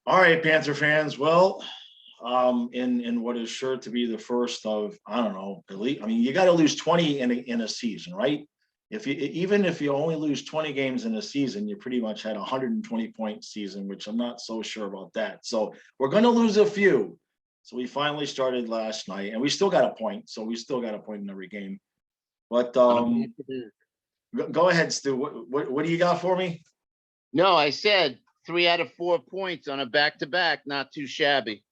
All right, Panther fans. Well, in what is sure to be the first of, I don't know, at least, I mean, you got to lose 20 in a season, right? If you even if you only lose 20 games in a season, you pretty much had a 120-point season, which I'm not so sure about that. So we're going to lose a few. So we finally started last night, and we still got a point. So we still got a point in every game. But go ahead, Stu. What do you got for me? No, I said 3 out of 4 points on a back-to-back, not too shabby.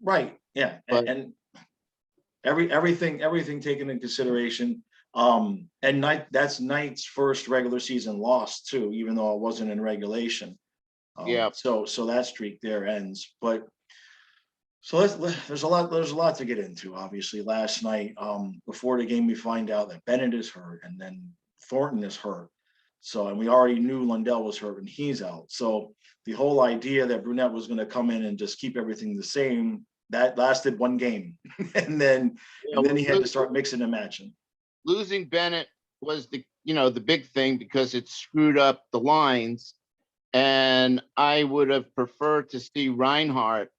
Right. Yeah. But, and everything taken into consideration. And that's Knight's first regular season loss too, even though it wasn't in regulation. yeah. So that streak there ends. But so there's a lot to get into. Obviously, last night, before the game, we find out that Bennett is hurt, and then Thornton is hurt. So, and we already knew Lundell was hurt and he's out. So the whole idea that Brunette was going to come in and just keep everything the same, that lasted one game. and then he had to start mixing and matching. Losing Bennett was the big thing because it screwed up the lines. And I would have preferred to see Reinhardt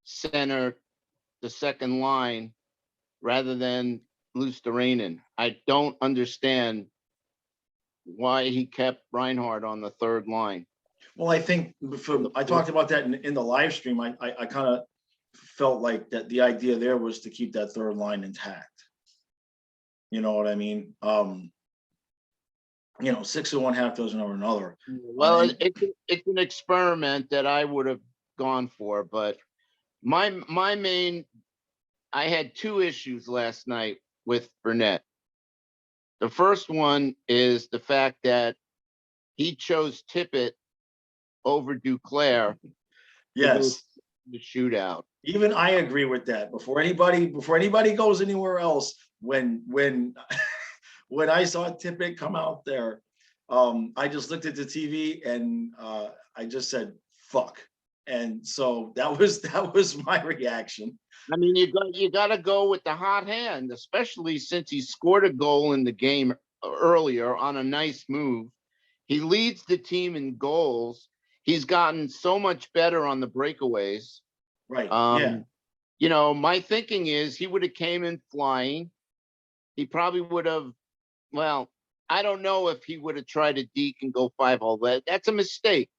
center the second line rather than Luosterainen. I don't understand why he kept Reinhardt on the third line. Well, I think I talked about that in the live stream. I kind of felt like that the idea there was to keep that third line intact. You know what I mean? 6 of one, half dozen of another. Well, it's an experiment that I would have gone for, but my main, I had 2 issues last night with Burnett. The first one is the fact that he chose Tippett over Duclair. Yes, the shootout. Even I agree with that. Before anybody goes anywhere else, when when I saw Tippett come out there, I just looked at the TV and I just said fuck. And so that was my reaction. I mean, you got to go with the hot hand, especially since he scored a goal in the game earlier on a nice move. He leads the team in goals. He's gotten so much better on the breakaways. Right. My thinking is he would have came in flying. He probably would have. Well, I don't know if he would have tried to deke and go 5-hole. That's a mistake.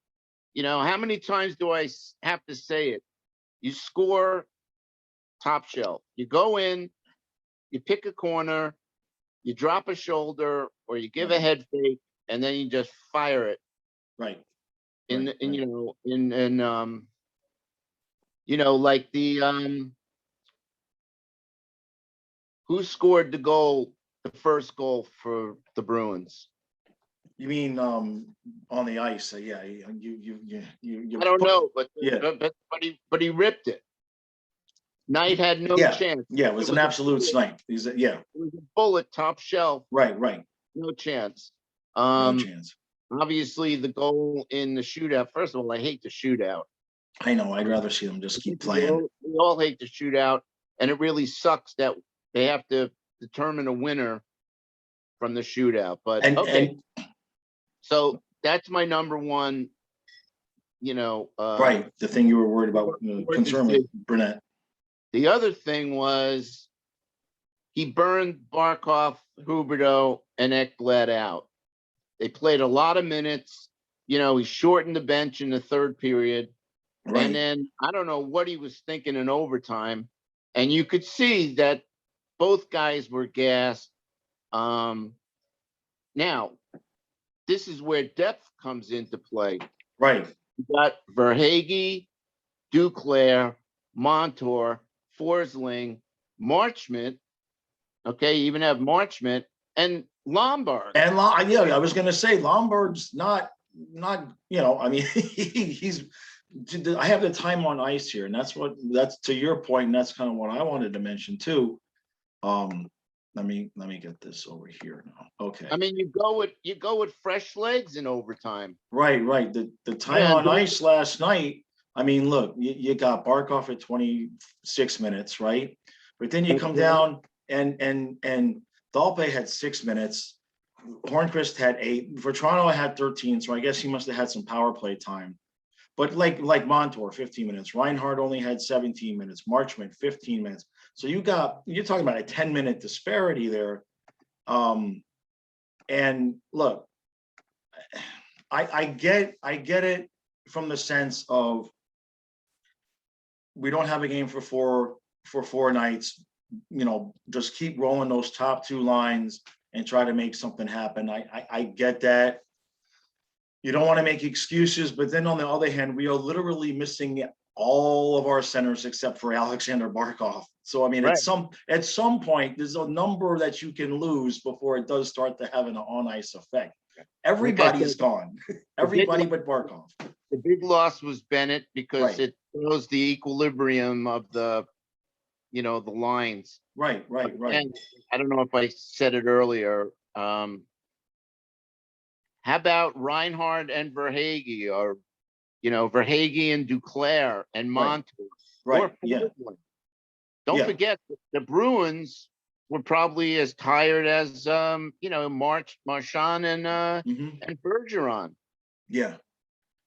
How many times do I have to say it? You score top shelf. You go in, you pick a corner, you drop a shoulder, or you give a head fake, and then you just fire it. Right. Like the who scored the first goal for the Bruins? You mean on the ice? Yeah, you. I don't know, but he ripped it. Knight had no chance. Yeah, it was an absolute snipe. It was a bullet top shelf. Right. No chance. No chance. Obviously, the goal in the shootout. First of all, I hate the shootout. I know. I'd rather see them just keep playing. We all hate the shootout, and it really sucks that they have to determine a winner from the shootout. But so that's my number one. Right. The thing you were worried about, concerned with Burnett. The other thing was he burned Barkov, Huberdeau, and Ekblad out. They played a lot of minutes. He shortened the bench in the third period. Right. And then I don't know what he was thinking in overtime. And you could see that both guys were gassed. Now, this is where depth comes into play. Right. You got Verhaeghe, Duclair, Montour, Forsling, Marchment. Okay, you even have Marchment and Lombard. And I was going to say Lombard's not. I mean, he's. I have the time on ice here, and that's to your point, and that's kind of what I wanted to mention too. Let me get this over here now. Okay. I mean, you go with fresh legs in overtime. Right. The time on ice last night. I mean, look, you got Barkov at 26 minutes, right? But then you come down and Dalpe had 6 minutes. Hornqvist had 8. For Toronto, I had 13, so I guess he must have had some power play time. But like Montour, 15 minutes. Reinhardt only had 17 minutes. Marchment, 15 minutes. So you're talking about a 10-minute disparity there. And look, I get it from the sense of we don't have a game for four nights. Just keep rolling those top two lines and try to make something happen. I get that. You don't want to make excuses, but then on the other hand, we are literally missing all of our centers except for Alexander Barkov. So I mean, Right. at some point, there's a number that you can lose before it does start to have an on-ice effect. Everybody is gone. Everybody but Barkov. The big loss was Bennett because Right. it throws the equilibrium of the lines. Right. And I don't know if I said it earlier. How about Reinhardt and Verhaeghe, or Verhaeghe and Duclair and Montour? Right. Yeah. Don't forget the Bruins were probably as tired as Marchand and Bergeron. Yeah.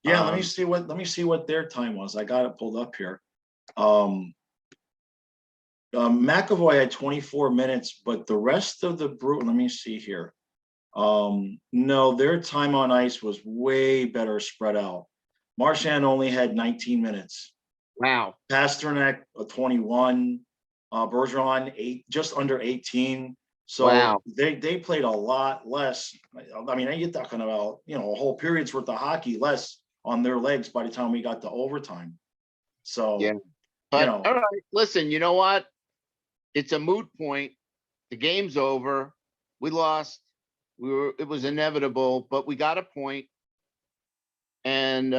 Let me see what their time was. I got it pulled up here. McAvoy had 24 minutes, but the rest of the Bruins, let me see here. No, their time on ice was way better spread out. Marchand only had 19 minutes. Wow. Pasternak 21, Bergeron just under 18. So wow. they played a lot less. I mean, you're talking about a whole period's worth of hockey less on their legs by the time we got to overtime. So yeah, but all right. Listen, you know what? It's a moot point. The game's over. We lost. It was inevitable, but we got a point. And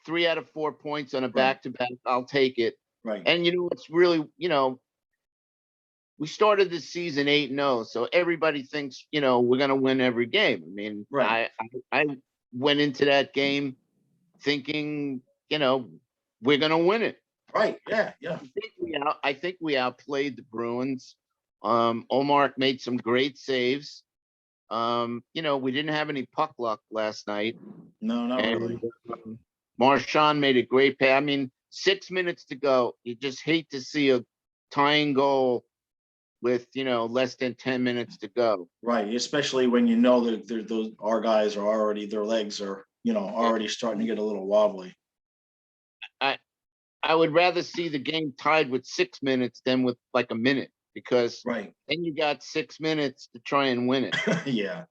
3 out of 4 points on a back-to-back, I'll take it. Right. And it's really, we started this season 8-0, so everybody thinks, we're gonna win every game. I mean, I went into that game thinking, we're gonna win it. Right. Yeah. I think we outplayed the Bruins. Omar made some great saves. We didn't have any puck luck last night. No, not really. Marchand made a great pass. I mean, 6 minutes to go. You just hate to see a tying goal with less than 10 minutes to go. Right, especially when that our guys are already, their legs are already starting to get a little wobbly. I would rather see the game tied with 6 minutes than with like a minute, because then you got 6 minutes to try and win it. Yeah,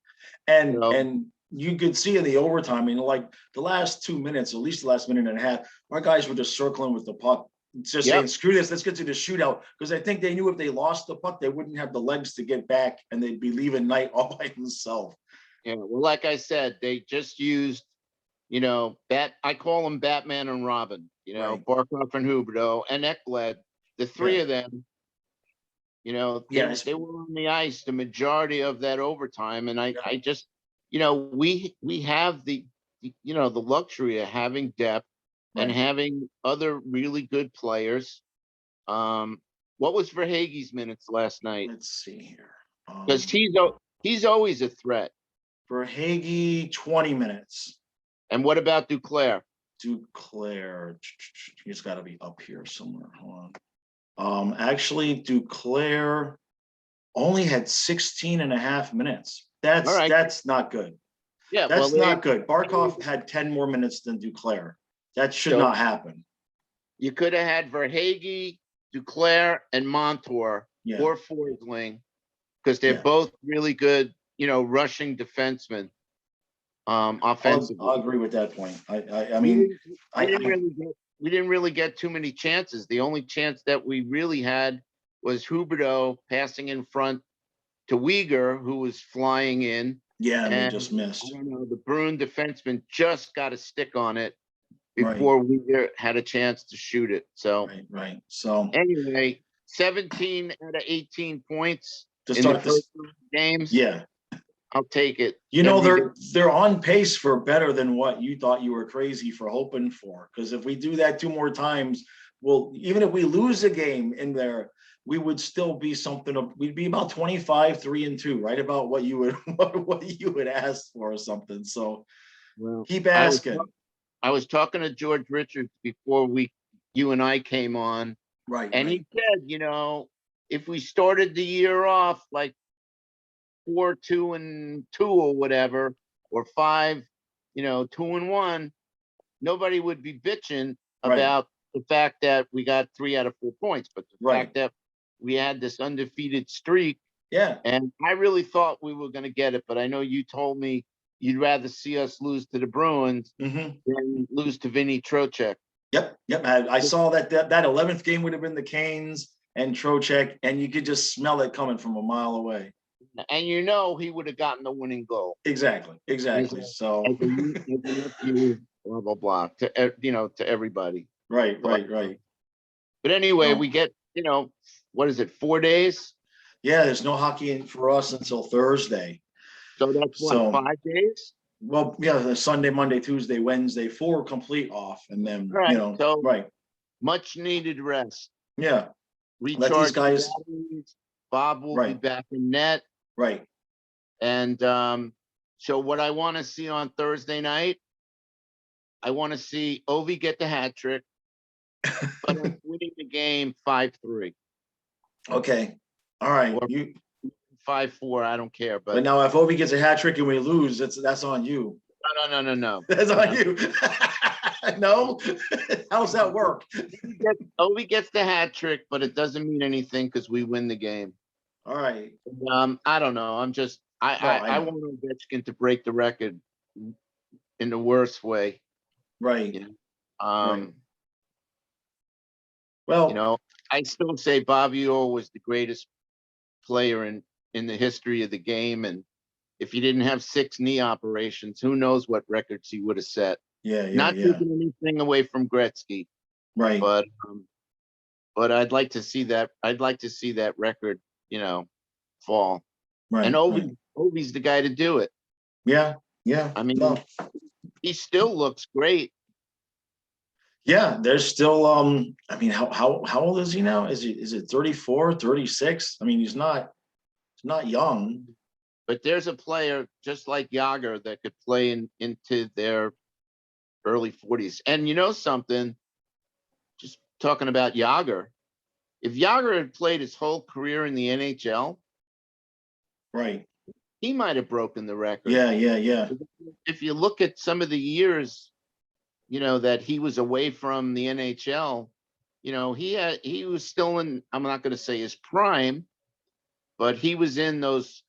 and you could see in the overtime, I mean, like the last 2 minutes, at least the last minute and a half, our guys were just circling with the puck, just saying, screw this, let's get to the shootout. Because I think they knew if they lost the puck, they wouldn't have the legs to get back and they'd be leaving Knight all by himself. Yeah, well, like I said, they just used, I call them Batman and Robin, Barkov and Huberdeau and Ekblad, the three of them, they were on the ice the majority of that overtime. And I just, we have the luxury of having depth and having other really good players. What was Verhaeghe's minutes last night? Let's see here. Because he's always a threat. Verhaeghe, 20 minutes. And what about Duclair? Duclair, he's got to be up here somewhere. Hold on. Actually, Duclair only had 16 and a half minutes. That's not good. Yeah, that's not good. Barkov had 10 more minutes than Duclair. That should not happen. You could have had Verhaeghe, Duclair, and Montour or Forsling, because they're both really good, rushing defensemen. Offensively, I'll agree with that point. I mean, we didn't really get too many chances. The only chance that we really had was Huberdeau passing in front to Uyghur, who was flying in. Yeah, and they just missed. I don't know, the Bruin defenseman just got a stick on it before Uyghur had a chance to shoot it. So right. So anyway, 17 out of 18 points to in start the first games. Yeah. I'll take it. They're on pace for better than what you thought you were crazy for hoping for. Because if we do that 2 more times, well, even if we lose a game in there, we would still be we'd be about 25, 3-2, right? About what you would ask for or something. So keep asking. I was talking to George Richards before you and I came on, Right, and right, he said, if we started the year off like 4-2-2 or whatever, or 2-1, nobody would be bitching right, about the fact that we got 3 out of 4 points, but the right. fact that we had this undefeated streak, Yeah. and I really thought we were going to get it, but I know you told me you'd rather see us lose to the Bruins Hmm. than lose to Vinny Trocheck. Yep, yep. I saw that 11th game would have been the Canes and Trocheck, and you could just smell it coming from a mile away. And he would have gotten the winning goal. Exactly, exactly. So, As a nephew, blah blah blah, to everybody. right, But right, right. anyway, No. we get what is it, 4 days? Yeah, there's no hockey for us until Thursday. So that's what, So, 5 days? well, yeah, the Sunday, Monday, Tuesday, Wednesday, 4 complete off, and then All right. So right. much needed rest. Yeah, let these Recharge the guys. batteries. Bob will be Right, back in net. right. And so what I want to see on Thursday night, I want to see Ovi get the hat trick, but I'm winning the game 5-3 Okay, all right. or You. 5-4. I don't care, But but now, if Obi gets a hat trick and we lose, that's on you. no. That's on you. No, how's that work? Ovi gets the hat trick, but it doesn't mean anything because we win the game. All right. I don't know. I'm just No, I know. want Ovechkin to break the record in the worst way. Right. You know? Right. Well, I still say Bobby Orr was the greatest player in the history of the game, and if he didn't have 6 knee operations, who knows what records he would have set. yeah, Not taking anything away from Gretzky, right, but I'd like to see that. I'd like to see that record, fall. And right. Ovi's the guy to do it. Yeah, yeah. I mean, No. he still looks great. Yeah, there's still I mean, how old is he now? Is it 34, 36? I mean, he's not young. But there's a player just like Yager that could play into their early 40s. And you know something, just talking about Yager, if Yager had played his whole career in the NHL, Right. he might have broken the record. Yeah. If you look at some of the years, that he was away from the NHL, he was still in, I'm not going to say his prime, but he was in those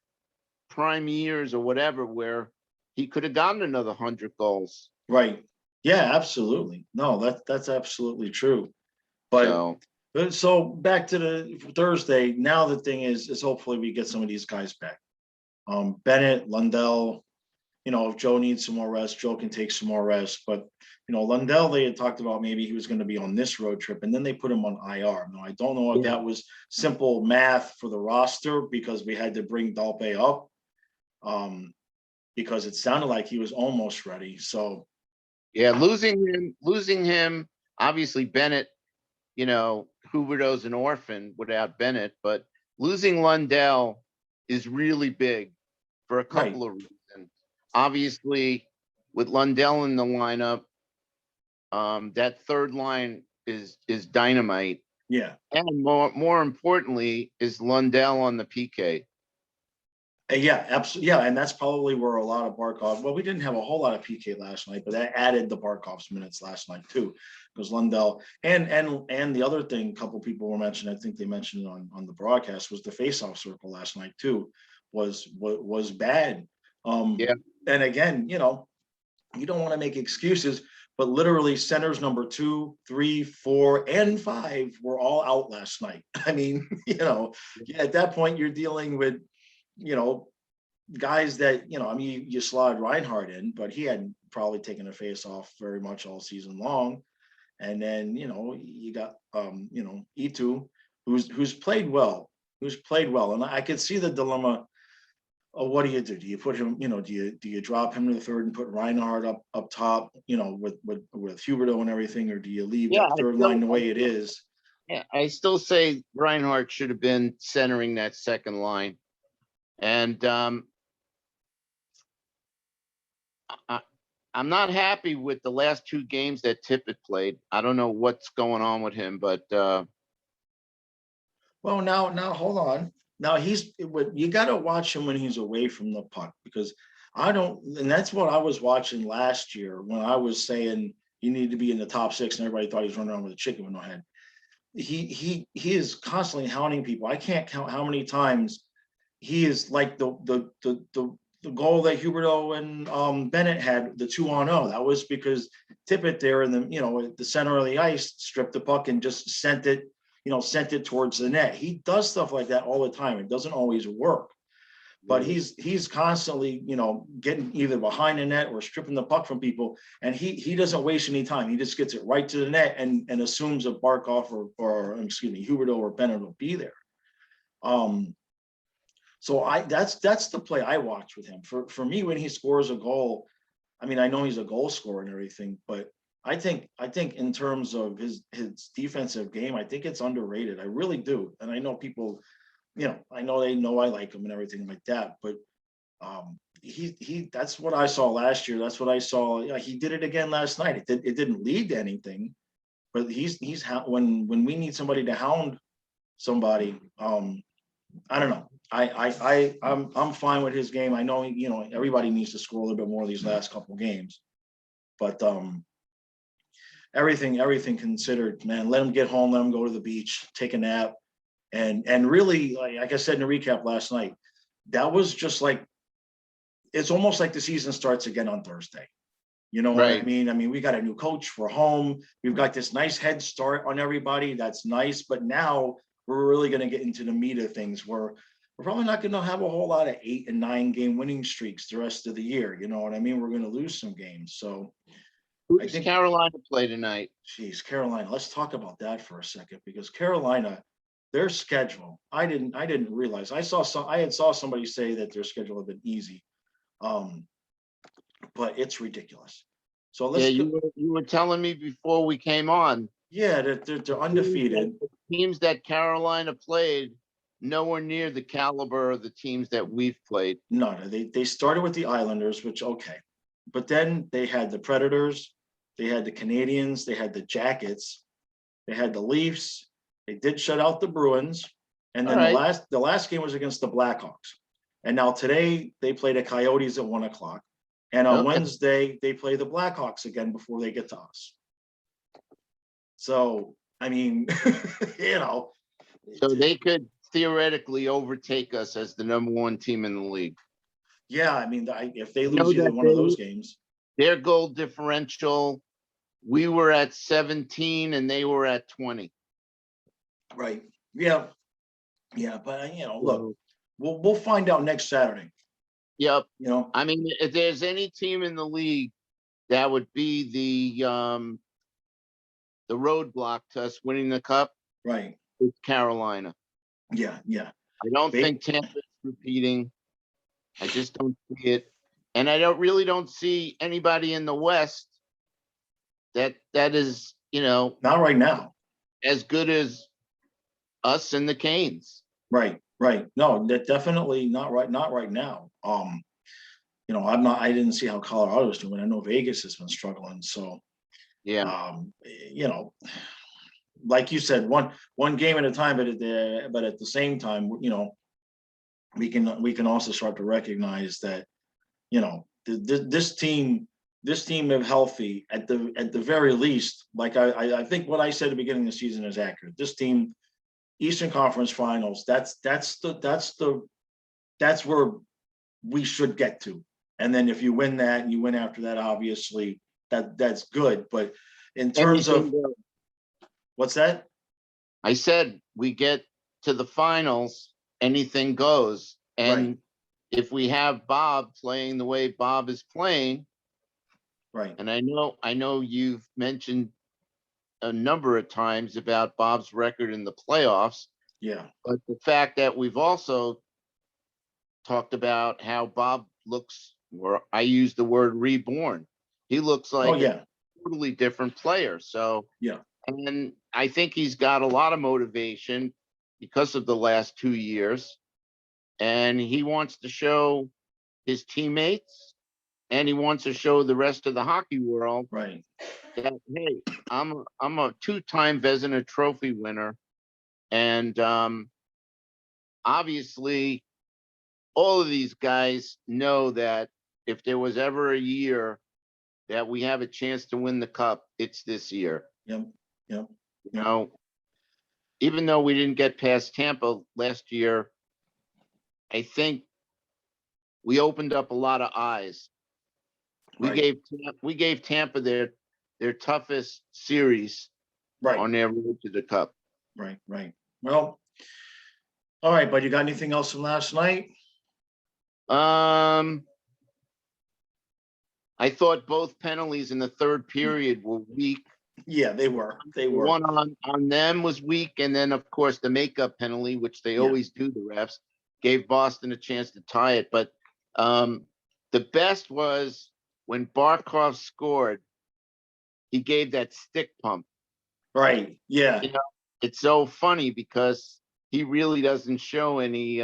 prime years or whatever where he could have gotten another 100 goals. Right. Yeah, absolutely. No, that's absolutely true. But so back to the Thursday. Now the thing is hopefully we get some of these guys back. Bennett, Lundell. If Joe needs some more rest, Joe can take some more rest. But Lundell, they had talked about maybe he was going to be on this road trip, and then they put him on IR. Now I don't know if that was simple math for the roster because we had to bring Dalpe up, because it sounded like he was almost ready. So yeah, losing him. Obviously, Bennett. Huberdeau's an orphan without Bennett, but losing Lundell is really big for a couple of reasons. Obviously, with Lundell in the lineup, that third line is dynamite. yeah. And more importantly, is Lundell on the PK. Yeah, absolutely. Yeah, and that's probably where a lot of Barkov. Well, we didn't have a whole lot of PK last night, but that added the Barkov's minutes last night too, because Lundell and the other thing, a couple people were mentioning. I think they mentioned it on the broadcast, was the faceoff circle last night too, was bad. Yeah. And again, you don't want to make excuses, but literally centers number 2, 3, 4, and 5 were all out last night. I mean, at that point you're dealing with guys that, I mean, you slide Reinhardt in, but he hadn't probably taken a face off very much all season long. And then, you got, E2, who's played well. And I could see the dilemma of what do you do? Do you put him, do you drop him to the third and put Reinhardt up top, with Huberdeau and everything, or do you leave that third line the way it is? Yeah, I still say Reinhardt should have been centering that second line. And I'm not happy with the last two games that Tippett played. I don't know what's going on with him, but Well, now hold on. Now you got to watch him when he's away from the puck, because I don't, and that's what I was watching last year when I was saying he needed to be in the top six, and everybody thought he was running around with a chicken with no head. He is constantly hounding people. I can't count how many times he is like the goal that Huberto and Bennett had, the 2-on-0. That was because Tippett there in the at the center of the ice stripped the puck and just sent it towards the net. He does stuff like that all the time. It doesn't always work, but he's constantly getting either behind the net or stripping the puck from people, and he doesn't waste any time. He just gets it right to the net and assumes a Barkov or excuse me, Huberto or Bennett will be there. So that's the play I watch with him. For me, when he scores a goal, I mean, I know he's a goal scorer and everything, but I think in terms of his defensive game, I think it's underrated. I really do. And I know people, I know they know I like him and everything like that, but he that's what I saw last year. That's what I saw. He did it again last night. It didn't lead to anything, but he's when we need somebody to hound somebody, I don't know. I'm fine with his game. I know, everybody needs to score a little bit more these last couple games, but everything considered, man, let him get home, let him go to the beach, take a nap, and really, like I said in the recap last night, that was just like, it's almost like the season starts again on Thursday. You know what I right. mean? I mean, we got a new coach, we're home, we've got this nice head start on everybody. That's nice, but now we're really going to get into the meat of things where we're probably not going to have a whole lot of 8 and 9 game winning streaks the rest of the year. You know what I mean? We're going to lose some games. So Who I does think, Carolina play tonight? geez, Carolina, let's talk about that for a second, because Carolina, their schedule, I didn't realize. I saw somebody say that their schedule had been easy. But it's ridiculous. So Yeah, let's go. you were telling me before we came on. Yeah, they're undefeated. The teams that Carolina played, nowhere near the caliber of the teams that we've played. No, they started with the Islanders, which okay, but then they had the Predators, they had the Canadians, they had the Jackets, they had the Leafs. They did shut out the Bruins, and All then right. the last game was against the Blackhawks. And now today they play the Coyotes at 1:00, and on Okay. Wednesday they play the Blackhawks again before they get to us. So I mean, So they could theoretically overtake us as the number one team in the league. yeah, I mean, if they You know lose either that one of those games, their goal differential, we were at 17 and they were at 20. right? Yeah, yeah, but look, So, we'll find out next Saturday. yep. You know, I mean, if there's any team in the league that would be the roadblock to us winning the cup, right? it's Carolina. Yeah, yeah. I don't They, think Tampa's repeating. I just don't see it. And I don't see anybody in the West that is, not right now. as good as us and the Canes. Right, right. No, that definitely not right. Not right now. I didn't see how Colorado's doing. I know Vegas has been struggling. So, Yeah. you know, like you said, one game at a time. But at the same time, we can also start to recognize that this team if healthy at the very least, like I think what I said at the beginning of the season is accurate. This team, Eastern Conference Finals, that's where we should get to. And then if you win that and you win after that, obviously that's good. But in terms Anything of goes. what's that? I said we get to the finals, anything goes. And Right, if we have Bob playing the way Bob is playing, right. and I know you've mentioned a number of times about Bob's record in the playoffs, Yeah. but the fact that we've also talked about how Bob looks, or I use the word reborn. He looks Oh like a yeah. totally different player. So, Yeah. and I think he's got a lot of motivation because of the last 2 years, and he wants to show his teammates and he wants to show the rest of the hockey world Right. that, hey, I'm a two-time Vezina Trophy winner, and obviously all of these guys know that if there was ever a year that we have a chance to win the cup, it's this year. Yep. Yep. You know, even though we didn't get past Tampa last year, I think we opened up a lot of eyes. Right. We gave Tampa their toughest series Right. on their road to the cup. Right. Right. Well, all right, but you got anything else from last night? I thought both penalties in the third period were weak. Yeah, they were. They were. One on them was weak, and then of course the makeup penalty, which they always do, the refs, gave Boston a chance to tie it. But the best was when Barkov scored, he gave that stick pump. Right. Yeah. You know, it's so funny because he really doesn't show any.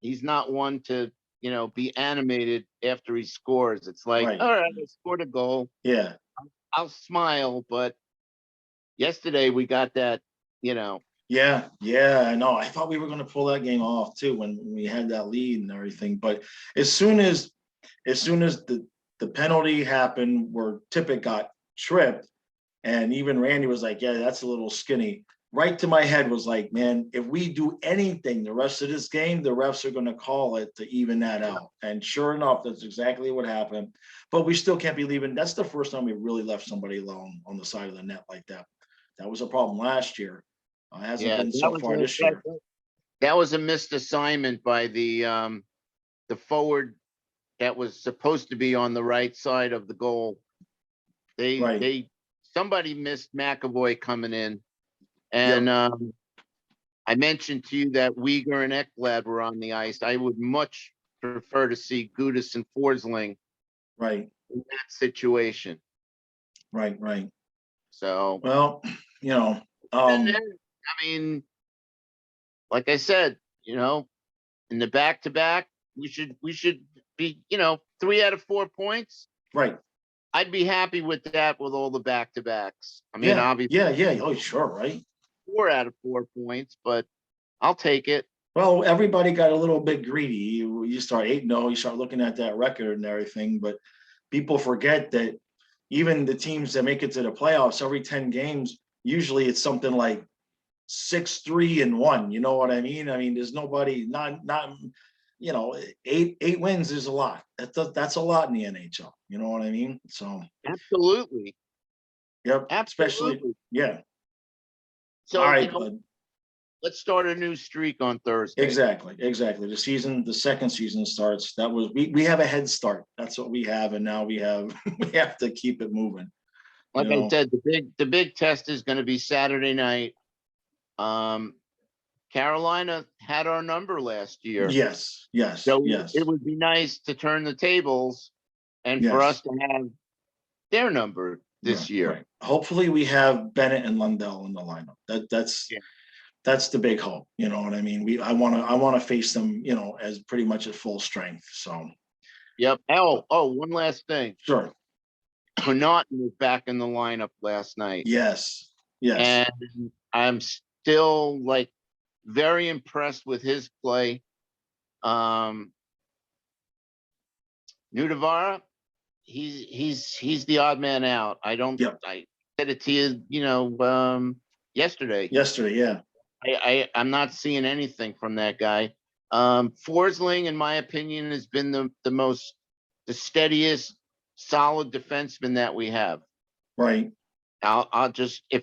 He's not one to be animated after he scores. It's like, Right. all right, I scored a goal. Yeah. I'll smile, but yesterday we got that, Yeah. Yeah. I know. I thought we were going to pull that game off too when we had that lead and everything. But as soon as the penalty happened where Tippett got tripped, and even Randy was like, "Yeah, that's a little skinny." Right to my head was like, "Man, if we do anything the rest of this game, the refs are going to call it to even that out." And sure enough, that's exactly what happened. But we still can't be leaving. That's the first time we really left somebody alone on the side of the net like that. That was a problem last year. It hasn't been so far this year. That was a missed assignment by the forward that was supposed to be on the right side of the goal. Right. Somebody missed McAvoy coming in, and I mentioned to you that Uyghur and Ekblad were on the ice. I would much prefer to see Gudis and Forsling Right. in that situation. Right. Right. So, Well, and then, I mean, like I said, in the back-to-back, we should be, 3 out of 4 points. right. I'd be happy with that with all the back-to-backs. I mean, Yeah. obviously, Yeah. Oh, sure. Right. 4 out of 4 points, but I'll take it. Well, everybody got a little bit greedy. You start 8-0, you start looking at that record and everything, but people forget that even the teams that make it to the playoffs every 10 games, usually it's something like 6-3-1. You know what I mean? I mean, there's nobody not eight wins is a lot. That's a lot in the NHL. You know what I mean? So Absolutely. yep, especially Absolutely. yeah. So, All right, bud. let's start a new streak on Thursday. Exactly. The second season starts. That was we have a head start. That's what we have, and now we have we have to keep it moving. Like I said, the big test is going to be Saturday night. Carolina had our number last year. Yes. So it would be nice to turn the tables and for us to have their number this year. Right. Hopefully we have Bennett and Lundell in the lineup. That's the big hope. You know what I mean? I want to face them, as pretty much at full strength. So yep. One last thing. Sure. Connaughton was back in the lineup last night. Yes. And I'm still very impressed with his play. Nudavara, he's the odd man out. I said it to you, yesterday. Yeah. I'm not seeing anything from that guy. Forsling, in my opinion, has been the steadiest, solid defenseman that we have. Right. I'll just if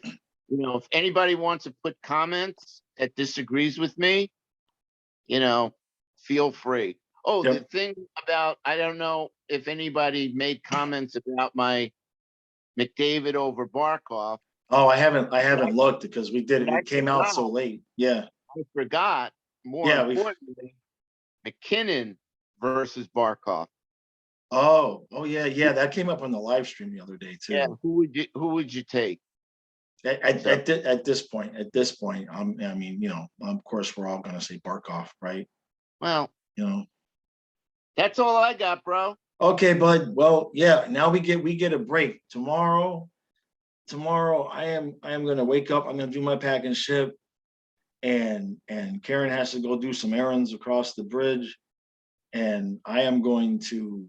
anybody wants to put comments that disagrees with me, feel free. The thing about, I don't know if anybody made comments about my McDavid over Barkov. Oh, I haven't looked because it came out so late. Yeah. I forgot, more importantly, McKinnon versus Barkov. Oh yeah. That came up on the live stream the other day too. Yeah, who would you take? At this point, I mean, of course we're all gonna say Barkov, right? Well, that's all I got, bro. Okay, bud. Well, yeah, now we get a break. Tomorrow I am gonna wake up, I'm gonna do my pack and ship, and Karen has to go do some errands across the bridge, and I am going to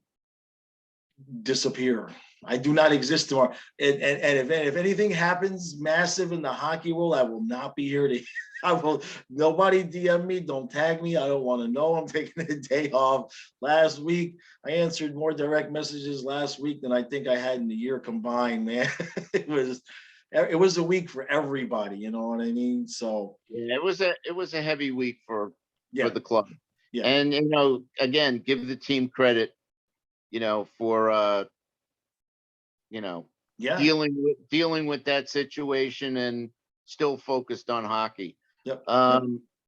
disappear. I do not exist tomorrow. And if anything happens massive in the hockey world, I will not be here to. I will. Nobody DM me. Don't tag me. I don't want to know. I'm taking a day off. Last week, I answered more direct messages last week than I think I had in the year combined. Man, it was a week for everybody. You know what I mean? So Yeah, it was a heavy week for yeah, the club. yeah, And again, give the team credit, for you know, yeah. dealing with that situation and still focused on hockey. Yep. Yep.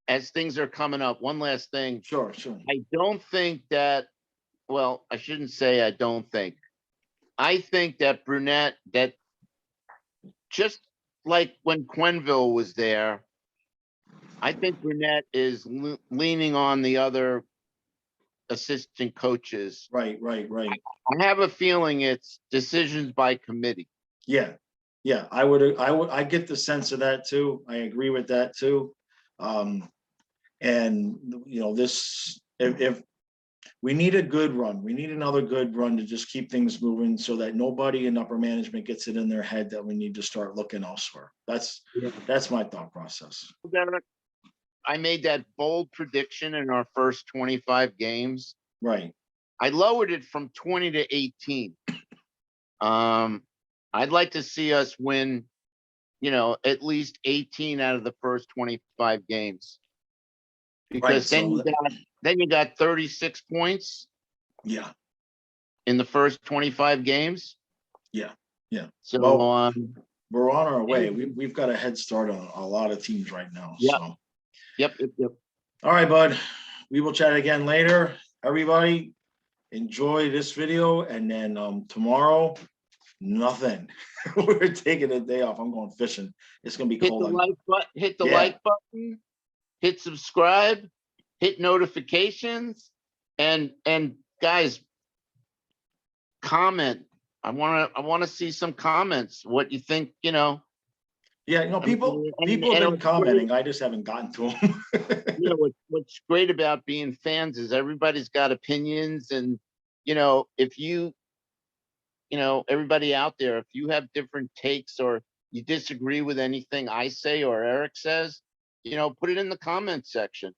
As things are coming up, one last thing. Sure. Sure. I don't think that, well, I shouldn't say I don't think. I think that Brunette, that just like when Quenville was there, I think Brunette is leaning on the other assistant coaches. Right. Right. Right. I have a feeling it's decisions by committee. Yeah, yeah, I get the sense of that too. I agree with that too. Um, and this, if we need a good run, we need another good run to just keep things moving so that nobody in upper management gets it in their head that we need to start looking elsewhere. That's my thought process. I made that bold prediction in our first 25 games. Right. I lowered it from 20 to 18. I'd like to see us win, at least 18 out of the first 25 games. Because Right. then you got 36 points Yeah. in the first 25 games. Yeah. Yeah. So well, we're on our way. We've got a head start on a lot of teams right now. Yep. So. Yep. All right, bud. We will chat again later. Everybody, enjoy this video, and then tomorrow, nothing. We're taking a day off. I'm going fishing. It's gonna be cold. Hit the like button, hit subscribe, hit notifications, and guys, comment. I want to see some comments. What you think? Yeah, people have been commenting. I just haven't gotten to them. What's great about being fans is everybody's got opinions, and if everybody out there, if you have different takes or you disagree with anything I say or Eric says, put it in the comment section.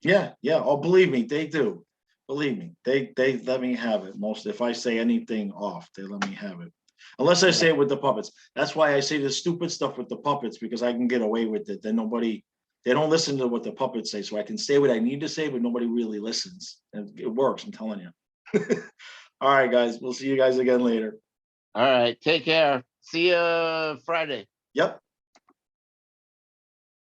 Yeah. Oh, believe me, they do. Believe me, they let me have it. If I say anything off, they let me have it. Unless I say it with the puppets. That's why I say the stupid stuff with the puppets, because I can get away with it. Then they don't listen to what the puppets say. So I can say what I need to say, but nobody really listens. And it works, I'm telling you. All right, guys. We'll see you guys again later. All right. Take care. See you Friday. Yep.